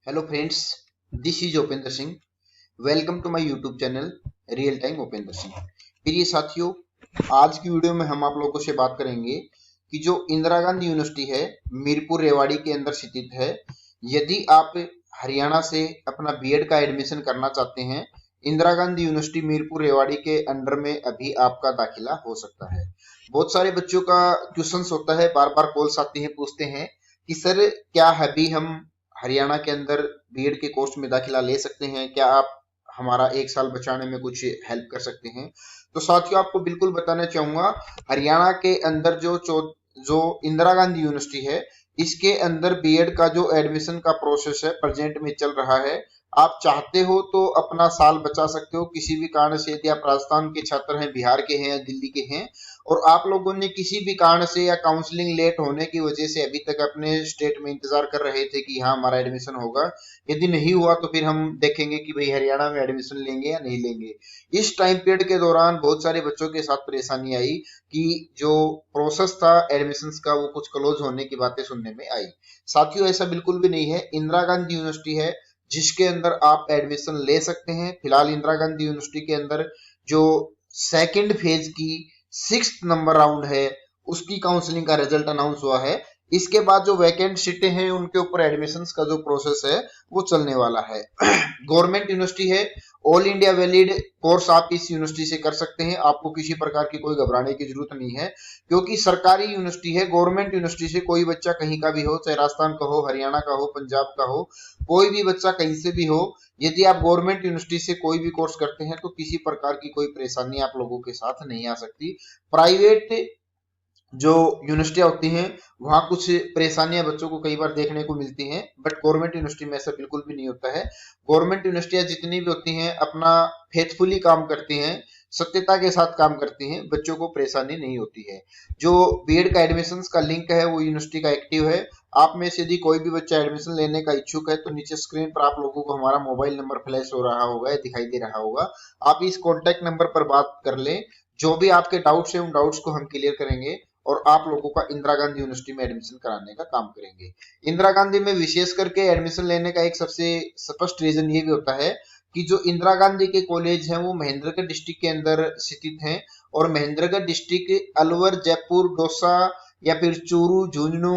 Hello friends, this is Upendra Singh. Welcome to my YouTube channel real time Upendra Singh. प्रिय साथियों, आज की वीडियो में हम आप लोगों से बात करेंगे कि जो इंदिरा गांधी यूनिवर्सिटी है मीरपुर रेवाड़ी के अंदर स्थित है। यदि आप हरियाणा से अपना बीएड का एडमिशन करना चाहते हैं, इंदिरा गांधी यूनिवर्सिटी मीरपुर रेवाड़ी के अंडर में अभी आपका दाखिला हो सकता है। बहुत सारे बच्चों का क्वेश्चंस होता है, बार बार कॉल्स आती हैं, पूछते हैं कि सर क्या अभी हम हरियाणा के अंदर बीएड के कोर्स में दाखिला ले सकते हैं, क्या आप हमारा एक साल बचाने में कुछ हेल्प कर सकते हैं। तो साथियों, आपको बिल्कुल बताना चाहूंगा, हरियाणा के अंदर जो इंदिरा गांधी यूनिवर्सिटी है, इसके अंदर बीएड का जो एडमिशन का प्रोसेस है प्रेजेंट में चल रहा है। आप चाहते हो तो अपना साल बचा सकते हो किसी भी कारण से। यदि आप राजस्थान के छात्र हैं, बिहार के हैं या दिल्ली के हैं, और आप लोगों ने किसी भी कारण से या काउंसलिंग लेट होने की वजह से अभी तक अपने स्टेट में इंतजार कर रहे थे कि हाँ हमारा एडमिशन होगा, यदि नहीं हुआ तो फिर हम देखेंगे कि भाई हरियाणा में एडमिशन लेंगे या नहीं लेंगे। इस टाइम पीरियड के दौरान बहुत सारे बच्चों के साथ परेशानी आई कि जो प्रोसेस था एडमिशन का वो कुछ क्लोज होने की बातें सुनने में आई। साथियों, ऐसा बिल्कुल भी नहीं है। इंदिरा गांधी यूनिवर्सिटी है जिसके अंदर आप एडमिशन ले सकते हैं। फिलहाल इंदिरा गांधी यूनिवर्सिटी के अंदर जो सेकंड फेज की 6th नंबर राउंड है उसकी काउंसलिंग का रिजल्ट अनाउंस हुआ है। इसके बाद जो वैकेंट सीटें हैं उनके ऊपर एडमिशंस का जो प्रोसेस है वो चलने वाला है। गवर्नमेंट यूनिवर्सिटी है, ऑल इंडिया वैलिड कोर्स आप इस यूनिवर्सिटी से कर सकते हैं। आपको किसी प्रकार की कोई घबराने की जरूरत नहीं है, क्योंकि सरकारी यूनिवर्सिटी है। गवर्नमेंट यूनिवर्सिटी से कोई बच्चा कहीं का भी हो, चाहे राजस्थान का हो, हरियाणा का हो, पंजाब का हो, कोई भी बच्चा कहीं से भी हो, यदि आप गवर्नमेंट यूनिवर्सिटी से कोई भी कोर्स करते हैं तो किसी प्रकार की कोई परेशानी आप लोगों के साथ नहीं आ सकती। प्राइवेट जो यूनिवर्सिटियां होती हैं वहां कुछ परेशानियां बच्चों को कई बार देखने को मिलती हैं, बट गवर्नमेंट यूनिवर्सिटी में ऐसा बिल्कुल भी नहीं होता है। गवर्नमेंट यूनिवर्सिटियां जितनी भी होती हैं अपना फेथफुली काम करती हैं, सत्यता के साथ काम करती हैं, बच्चों को परेशानी नहीं होती है। जो बीएड का एडमिशन का लिंक है वो यूनिवर्सिटी का एक्टिव है। आप में से यदि कोई भी बच्चा एडमिशन लेने का इच्छुक है तो नीचे स्क्रीन पर आप लोगों को हमारा मोबाइल नंबर फ्लैश हो रहा होगा या दिखाई दे रहा होगा। आप इस कॉन्टेक्ट नंबर पर बात कर लें, जो भी आपके डाउट्स हैं उन डाउट्स को हम क्लियर करेंगे और आप लोगों का इंदिरा गांधी यूनिवर्सिटी में एडमिशन कराने का काम करेंगे। इंदिरा गांधी में विशेष करके एडमिशन लेने का एक सबसे स्पष्ट रीजन ये भी होता है कि जो इंदिरा गांधी के कॉलेज हैं वो महेंद्रगढ़ डिस्ट्रिक्ट के अंदर स्थित हैं, और महेंद्रगढ़ डिस्ट्रिक्ट अलवर, जयपुर, दौसा या फिर चूरू, झुंझुनू,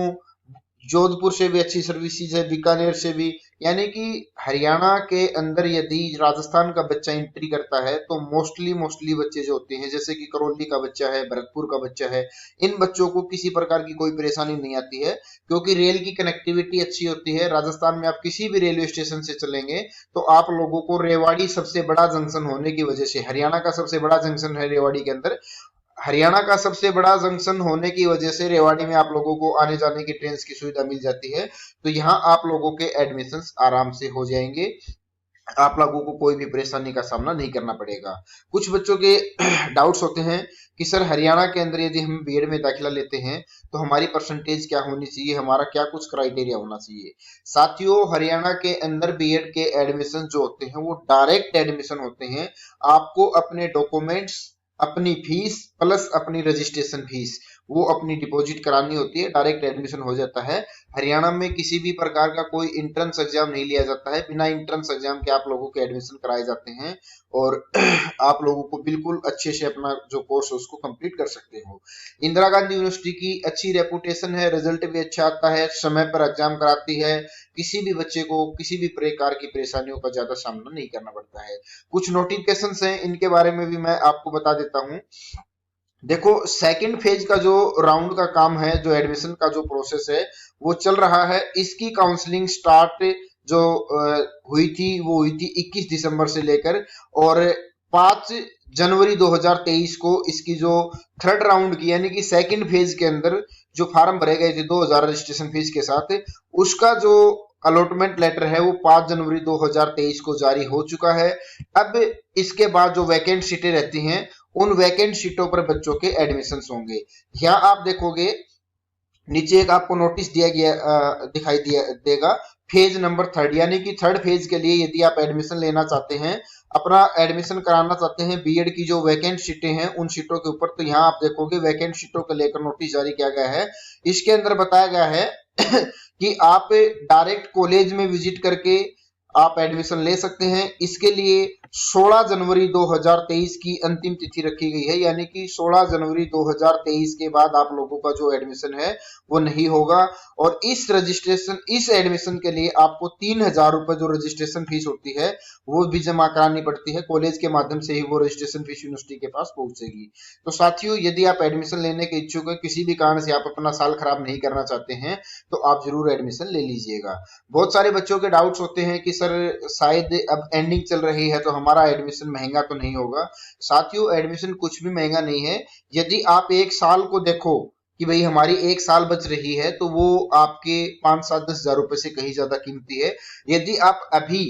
जोधपुर से भी अच्छी सर्विसेज है, बीकानेर से भी। यानी कि हरियाणा के अंदर यदि राजस्थान का बच्चा एंट्री करता है तो मोस्टली बच्चे जो होते हैं, जैसे कि करौली का बच्चा है, भरतपुर का बच्चा है, इन बच्चों को किसी प्रकार की कोई परेशानी नहीं आती है, क्योंकि रेल की कनेक्टिविटी अच्छी होती है। राजस्थान में आप किसी भी रेलवे स्टेशन से चलेंगे तो आप लोगों को रेवाड़ी सबसे बड़ा जंक्शन होने की वजह से, हरियाणा का सबसे बड़ा जंक्शन है रेवाड़ी के अंदर, हरियाणा का सबसे बड़ा जंक्शन होने की वजह से रेवाड़ी में आप लोगों को आने जाने की ट्रेन की सुविधा मिल जाती है। तो यहाँ आप लोगों के एडमिशन आराम से हो जाएंगे, आप लोगों को कोई भी परेशानी का सामना नहीं करना पड़ेगा। कुछ बच्चों के डाउट्स होते हैं कि सर हरियाणा के अंदर यदि हम बीएड में दाखिला लेते हैं तो हमारी परसेंटेज क्या होनी चाहिए, हमारा क्या कुछ क्राइटेरिया होना चाहिए। साथियों, हरियाणा के अंदर बीएड के एडमिशन जो होते हैं वो डायरेक्ट एडमिशन होते हैं। आपको अपने डॉक्यूमेंट्स, अपनी फीस प्लस अपनी रजिस्ट्रेशन फीस वो अपनी डिपॉजिट करानी होती है, डायरेक्ट एडमिशन हो जाता है। हरियाणा में किसी भी प्रकार का कोई इंट्रेंस एग्जाम नहीं लिया जाता है, बिना इंट्रेंस एग्जाम के आप लोगों के एडमिशन कराए जाते हैं और आप लोगों को बिल्कुल अच्छे से अपना जो कोर्स है उसको कंप्लीट कर सकते हो। इंदिरा गांधी यूनिवर्सिटी की अच्छी रेपुटेशन है, रिजल्ट भी अच्छा आता है, समय पर एग्जाम कराती है, किसी भी बच्चे को किसी भी प्रकार की परेशानियों का ज्यादा सामना नहीं करना पड़ता है। कुछ नोटिफिकेशंस हैं, इनके बारे में भी मैं आपको बता देता हूं। देखो, सेकंड फेज का जो राउंड का काम है, जो एडमिशन का जो प्रोसेस है वो चल रहा है। इसकी काउंसलिंग स्टार्ट जो हुई थी वो हुई थी 21 दिसंबर से लेकर, और 5 जनवरी 2023 को इसकी जो थर्ड राउंड की यानी कि सेकंड फेज के अंदर जो फार्म भरे गए थे 2000 रजिस्ट्रेशन फीस के साथ, उसका जो अलॉटमेंट लेटर है वो 5 जनवरी 2023 को जारी हो चुका है। अब इसके बाद जो वैकेंट सीटें रहती हैं उन वैकेंट सीटों पर बच्चों के एडमिशन होंगे। यहाँ आप देखोगे नीचे एक आपको नोटिस दिया गया दिखाई देगा, फेज नंबर 3, यानी कि थर्ड फेज के लिए यदि आप एडमिशन लेना चाहते हैं, अपना एडमिशन कराना चाहते हैं बीएड की जो वैकेंट सीटें हैं उन सीटों के ऊपर, तो यहाँ आप देखोगे वैकेंट सीटों को लेकर नोटिस जारी किया गया है। इसके अंदर बताया गया है कि आप डायरेक्ट कॉलेज में विजिट करके आप एडमिशन ले सकते हैं। इसके लिए 16 जनवरी 2023 की अंतिम तिथि रखी गई है, यानी कि 16 जनवरी 2023 के बाद आप लोगों का जो एडमिशन है वो नहीं होगा। और इस एडमिशन के लिए आपको 3000 रुपए जो रजिस्ट्रेशन फीस होती है वो भी जमा करानी पड़ती है। कॉलेज के माध्यम से ही वो रजिस्ट्रेशन फीस यूनिवर्सिटी के पास पहुंचेगी। तो साथियों, यदि आप एडमिशन लेने के इच्छुक है, किसी भी कारण से आप अपना साल खराब नहीं करना चाहते हैं, तो आप जरूर एडमिशन ले लीजिएगा। बहुत सारे बच्चों के डाउट्स होते हैं कि सर शायद अब एंडिंग चल रही है तो हमारा एडमिशन महंगा तो नहीं होगा। साथियों, एडमिशन कुछ भी महंगा नहीं है। यदि आप एक साल को देखो कि भाई हमारी एक साल बच रही है, तो वो आपके 5-7-10 हजार रुपए से कहीं ज्यादा कीमती है। यदि आप अभी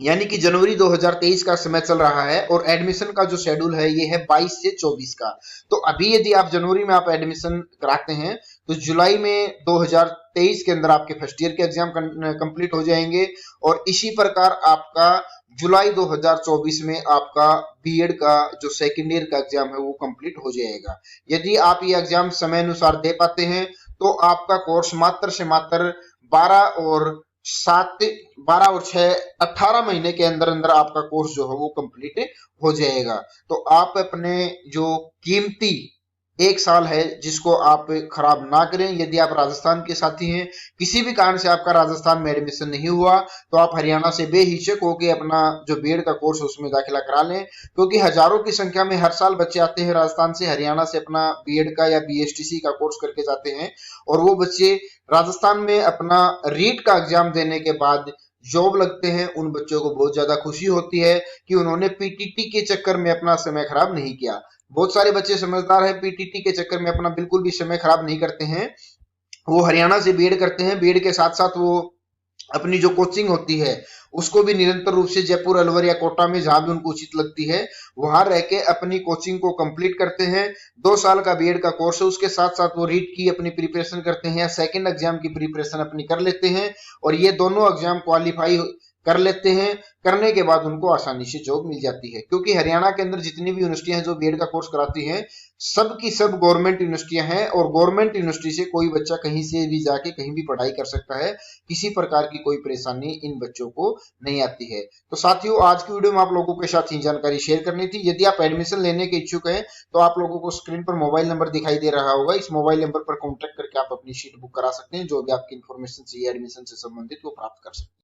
यानी कि जनवरी 2023 का समय चल रहा है और एडमिशन का जो शेड्यूल है ये है 22 से 24 का, तो अभी यदि आप जनवरी में आप एडमिशन कराते हैं तो जुलाई में 2023 के अंदर आपके फर्स्ट ईयर के एग्जाम कंप्लीट हो जाएंगे और इसी प्रकार आपका जुलाई 2024 में आपका बीएड का जो सेकेंड ईयर का एग्जाम है वो कंप्लीट हो जाएगा। यदि आप ये एग्जाम समय अनुसार दे पाते हैं तो आपका कोर्स मात्र से मात्र 12 और 6 18 महीने के अंदर अंदर आपका कोर्स जो है वो कंप्लीट हो जाएगा। तो आप अपने जो कीमती एक साल है जिसको आप खराब ना करें। यदि आप राजस्थान के साथी हैं, किसी भी कारण से आपका राजस्थान में एडमिशन नहीं हुआ, तो आप हरियाणा से बेहिचक होकर अपना जो बीएड का कोर्स है उसमें दाखिला करा लें, क्योंकि हजारों की संख्या में हर साल बच्चे आते हैं राजस्थान से हरियाणा से अपना बीएड का या बीएसटीसी का कोर्स करके जाते हैं और वो बच्चे राजस्थान में अपना रीट का एग्जाम देने के बाद जॉब लगते हैं। उन बच्चों को बहुत ज्यादा खुशी होती है कि उन्होंने पीटीटी के चक्कर में अपना समय खराब नहीं किया। बहुत सारे बच्चे समझदार हैं, पीटीटी के चक्कर में अपना बिल्कुल भी समय खराब नहीं करते हैं। वो हरियाणा से बीएड करते हैं, बीएड के साथ साथ वो अपनी जो कोचिंग होती है उसको भी निरंतर रूप से जयपुर, अलवर या कोटा में जहां भी उनको उचित लगती है वहां रह के अपनी कोचिंग को कंप्लीट करते हैं। 2 साल का बीएड का कोर्स है, उसके साथ साथ वो रीट की अपनी प्रिपरेशन करते हैं या सेकंड एग्जाम की प्रिपरेशन अपनी कर लेते हैं और ये दोनों एग्जाम क्वालिफाई कर लेते हैं। करने के बाद उनको आसानी से जॉब मिल जाती है, क्योंकि हरियाणा के अंदर जितनी भी यूनिवर्सिटियां हैं जो बीएड का कोर्स कराती हैं सब की सब गवर्नमेंट यूनिवर्सिटियां हैं और गवर्नमेंट यूनिवर्सिटी से कोई बच्चा कहीं से भी जाके कहीं भी पढ़ाई कर सकता है। किसी प्रकार की कोई परेशानी इन बच्चों को नहीं आती है। तो साथियों, आज की वीडियो में आप लोगों के साथ ही जानकारी शेयर करनी थी। यदि आप एडमिशन लेने के इच्छुक हैं तो आप लोगों को स्क्रीन पर मोबाइल नंबर दिखाई दे रहा होगा, इस मोबाइल नंबर पर कॉन्टेक्ट करके आप अपनी सीट बुक करा सकते हैं। जो भी आपकी इन्फॉर्मेशन चाहिए एडमिशन से संबंधित वो प्राप्त कर सकते हैं।